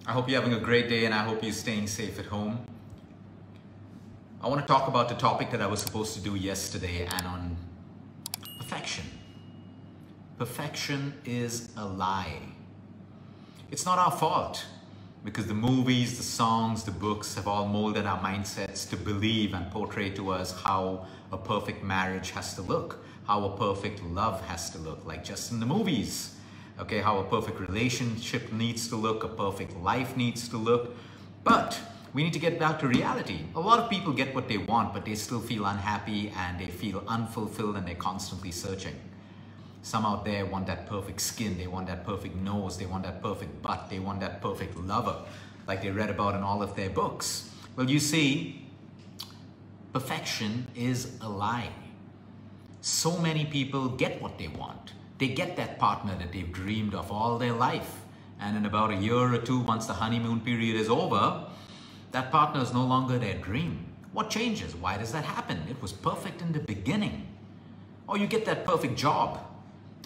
I hope you're having a great day and I hope you're staying safe at home. I want to talk about the topic that I was supposed to do yesterday and on perfection. Perfection is a lie. It's not our fault because the movies, the songs, the books have all molded our mindsets to believe and portray to us how a perfect marriage has to look, how a perfect love has to look, like just in the movies. Okay, how a perfect relationship needs to look, a perfect life needs to look. But we need to get back to reality. A lot of people get what they want, but they still feel unhappy and they feel unfulfilled and they're constantly searching. Some out there want that perfect skin, they want that perfect nose, they want that perfect butt, they want that perfect lover, like they read about in all of their books. Well, you see, perfection is a lie. So many people get what they want. They get that partner that they've dreamed of all their life. And in about a year or two, once the honeymoon period is over, that partner is no longer their dream. What changes? Why does that happen? It was perfect in the beginning. Or you get that perfect job.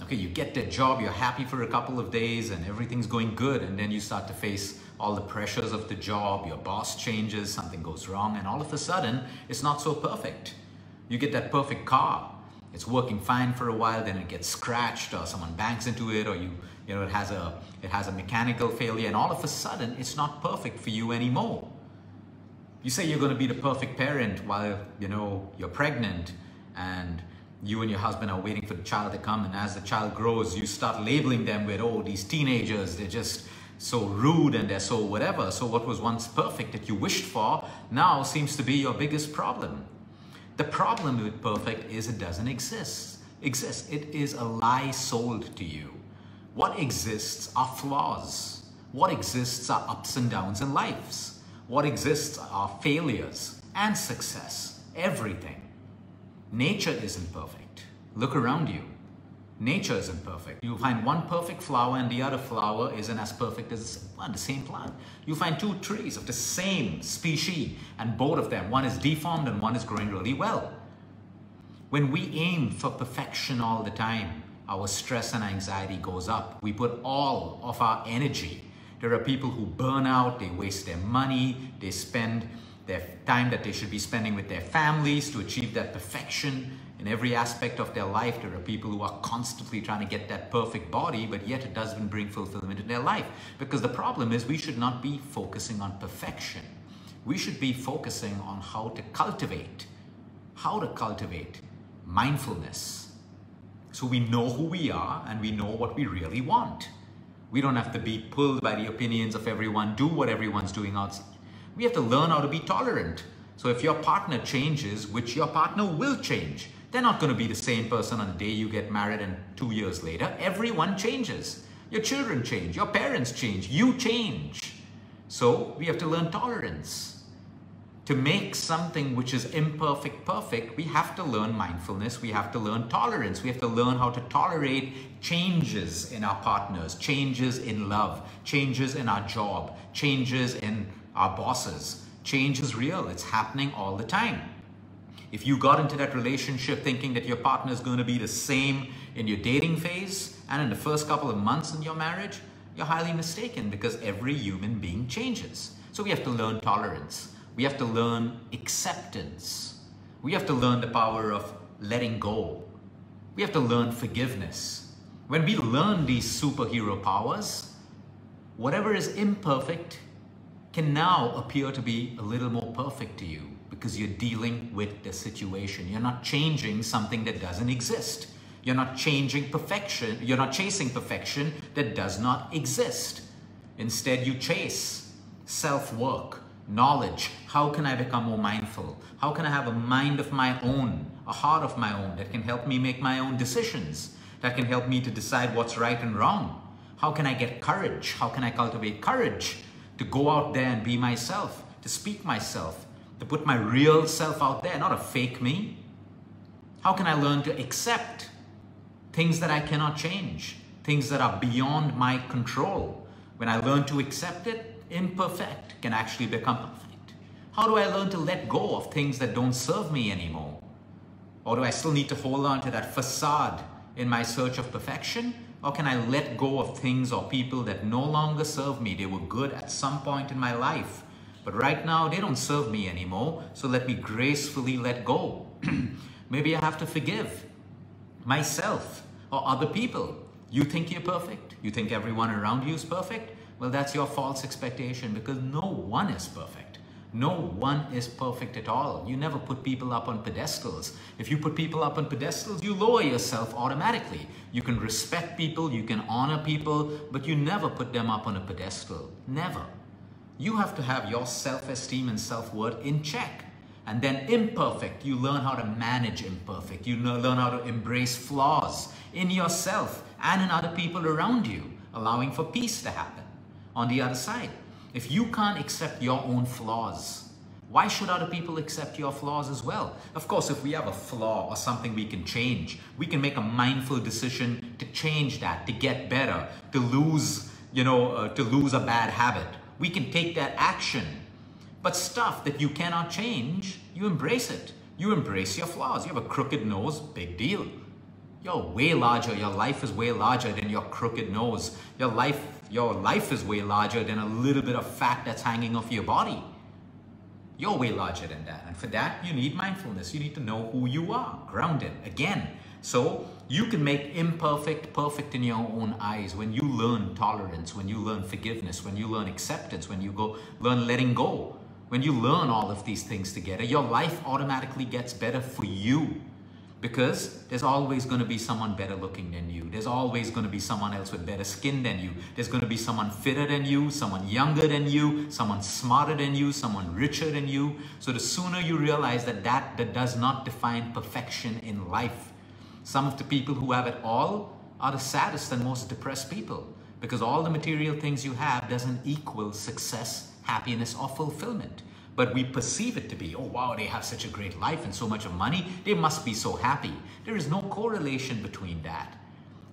Okay, you get that job, you're happy for a couple of days and everything's going good. And then you start to face all the pressures of the job. Your boss changes, something goes wrong. And all of a sudden, it's not so perfect. You get that perfect car. It's working fine for a while, then it gets scratched or someone bangs into it, or it has a mechanical failure, and all of a sudden it's not perfect for you anymore. You say you're going to be the perfect parent while you're pregnant and you and your husband are waiting for the child to come, and as the child grows you start labeling them with, oh, these teenagers, they're just so rude and they're so whatever. So what was once perfect that you wished for now seems to be your biggest problem. The problem with perfect is it doesn't exist. It is a lie sold to you. What exists are flaws. What exists are ups and downs in lives. What exists are failures and success. Everything. Nature isn't perfect. Look around you. Nature isn't perfect. You'll find one perfect flower and the other flower isn't as perfect as the same plant. You'll find two trees of the same species and both of them, one is deformed and one is growing really well. When we aim for perfection all the time, our stress and anxiety goes up. We put all of our energy. There are people who burn out, they waste their money, they spend their time that they should be spending with their families to achieve that perfection. In every aspect of their life, there are people who are constantly trying to get that perfect body, but yet it doesn't bring fulfillment in their life. Because the problem is we should not be focusing on perfection. We should be focusing on how to cultivate mindfulness. So we know who we are and we know what we really want. We don't have to be pulled by the opinions of everyone, do what everyone's doing outside. We have to learn how to be tolerant. So if your partner changes, which your partner will change, they're not going to be the same person on the day you get married and 2 years later. Everyone changes. Your children change. Your parents change. You change. So we have to learn tolerance. To make something which is imperfect perfect, we have to learn mindfulness. We have to learn tolerance. We have to learn how to tolerate changes in our partners, changes in love, changes in our job, changes in our bosses. Change is real. It's happening all the time. If you got into that relationship thinking that your partner is going to be the same in your dating phase and in the first couple of months in your marriage, you're highly mistaken, because every human being changes. So we have to learn tolerance. We have to learn acceptance. We have to learn the power of letting go. We have to learn forgiveness. When we learn these superhero powers, whatever is imperfect can now appear to be a little more perfect to you, because you're dealing with the situation. You're not changing something that doesn't exist. You're not changing perfection. You're not chasing perfection that does not exist. Instead, you chase self-work, knowledge. How can I become more mindful? How can I have a mind of my own, a heart of my own that can help me make my own decisions, that can help me to decide what's right and wrong? How can I get courage? How can I cultivate courage to go out there and be myself, to speak myself, to put my real self out there, not a fake me? How can I learn to accept things that I cannot change, things that are beyond my control? When I learn to accept it, imperfect can actually become perfect. How do I learn to let go of things that don't serve me anymore? Or do I still need to hold on to that facade in my search of perfection? How can I let go of things or people that no longer serve me? They were good at some point in my life, but right now they don't serve me anymore. So let me gracefully let go. Maybe I have to forgive myself or other people. You think you're perfect? You think everyone around you is perfect? Well, that's your false expectation, because no one is perfect. No one is perfect at all. You never put people up on pedestals. If you put people up on pedestals, you lower yourself automatically. You can respect people, you can honor people, but you never put them up on a pedestal. Never. You have to have your self-esteem and self-worth in check. And then imperfect, you learn how to manage imperfect. You learn how to embrace flaws in yourself and in other people around you, allowing for peace to happen on the other side. If you can't accept your own flaws, why should other people accept your flaws as well? Of course, if we have a flaw or something we can change, we can make a mindful decision to change that, to get better, to lose, to lose a bad habit. We can take that action. But stuff that you cannot change, you embrace it. You embrace your flaws. You have a crooked nose, big deal. You're way larger. Your life is way larger than your crooked nose. Your life is way larger than a little bit of fat that's hanging off your body. You're way larger than that. And for that, you need mindfulness. You need to know who you are, grounded. Again, so you can make imperfect perfect in your own eyes when you learn tolerance, when you learn forgiveness, when you learn acceptance, when you learn letting go. When you learn all of these things together, your life automatically gets better for you, because there's always going to be someone better looking than you. There's always going to be someone else with better skin than you. There's going to be someone fitter than you, someone younger than you, someone smarter than you, someone richer than you. So the sooner you realize that does not define perfection in life. Some of the people who have it all are the saddest and most depressed people, because all the material things you have doesn't equal success, happiness, or fulfillment. But we perceive it to be, oh wow, they have such a great life and so much of money, they must be so happy. There is no correlation between that.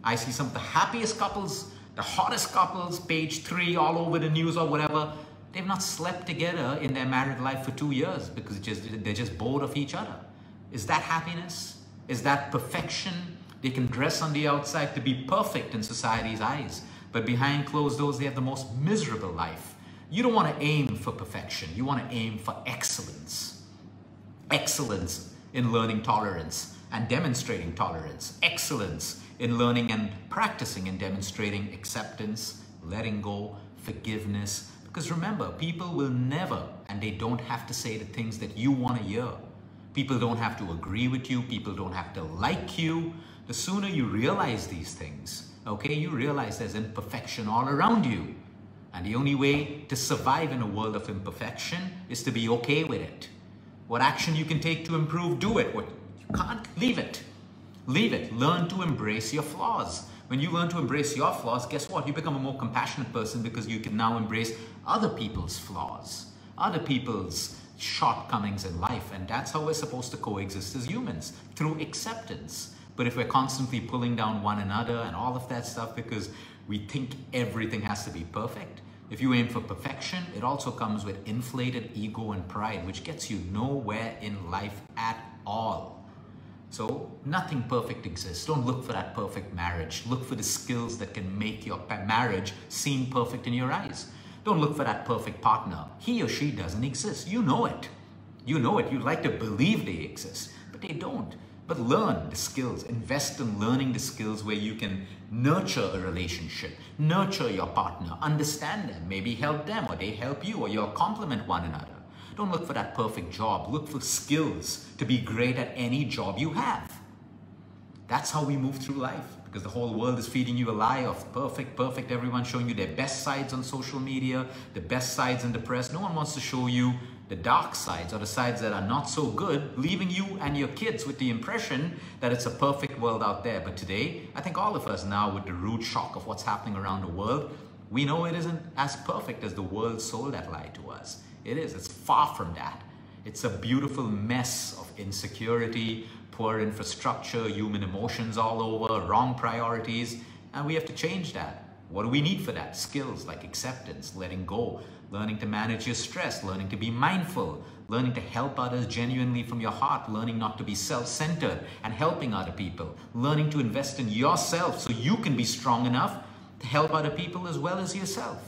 I see some of the happiest couples, the hottest couples, page 3 all over the news or whatever, they've not slept together in their married life for 2 years because they're just bored of each other. Is that happiness? Is that perfection? They can dress on the outside to be perfect in society's eyes, but behind closed doors, they have the most miserable life. You don't want to aim for perfection. You want to aim for excellence. Excellence in learning tolerance and demonstrating tolerance. Excellence in learning and practicing and demonstrating acceptance, letting go, forgiveness. Because remember, people will never, and they don't have to say the things that you want to hear. People don't have to agree with you. People don't have to like you. The sooner you realize these things, okay, you realize there's imperfection all around you. And the only way to survive in a world of imperfection is to be okay with it. What action you can take to improve, do it. What you can't, leave it. Leave it. Learn to embrace your flaws. When you learn to embrace your flaws, guess what? You become a more compassionate person, because you can now embrace other people's flaws, other people's shortcomings in life. And that's how we're supposed to coexist as humans, through acceptance. But if we're constantly pulling down one another and all of that stuff because we think everything has to be perfect, if you aim for perfection, it also comes with inflated ego and pride, which gets you nowhere in life at all. So nothing perfect exists. Don't look for that perfect marriage. Look for the skills that can make your marriage seem perfect in your eyes. Don't look for that perfect partner. He or she doesn't exist. You know it. You know it. You'd like to believe they exist, but they don't. But learn the skills. Invest in learning the skills where you can nurture a relationship, nurture your partner, understand them, maybe help them, or they help you, or you complement one another. Don't look for that perfect job. Look for skills to be great at any job you have. That's how we move through life, because the whole world is feeding you a lie of perfect, perfect. Everyone's showing you their best sides on social media, the best sides in the press. No one wants to show you the dark sides, or the sides that are not so good, leaving you and your kids with the impression that it's a perfect world out there. But today, I think all of us now, with the rude shock of what's happening around the world, we know it isn't as perfect as the world sold that lie to us. It is. It's far from that. It's a beautiful mess of insecurity, poor infrastructure, human emotions all over, wrong priorities, and we have to change that. What do we need for that? Skills like acceptance, letting go, learning to manage your stress, learning to be mindful, learning to help others genuinely from your heart, learning not to be self-centered and helping other people, learning to invest in yourself so you can be strong enough to help other people as well as yourself.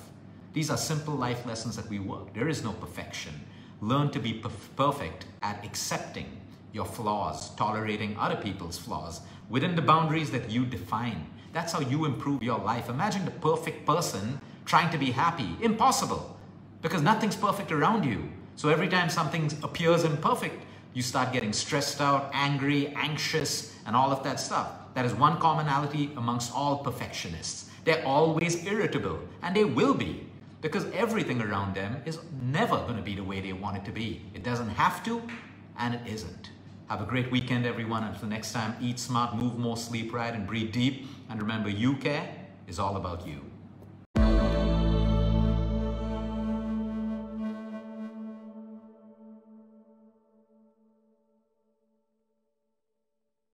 These are simple life lessons that we work. There is no perfection. Learn to be perfect at accepting your flaws, tolerating other people's flaws within the boundaries that you define. That's how you improve your life. Imagine the perfect person trying to be happy. Impossible, because nothing's perfect around you. So every time something appears imperfect, you start getting stressed out, angry, anxious, and all of that stuff. That is one commonality amongst all perfectionists. They're always irritable, and they will be, because everything around them is never going to be the way they want it to be. It doesn't have to, and it isn't. Have a great weekend, everyone. Until next time, eat smart, move more, sleep right, and breathe deep. And remember, you care is all about you.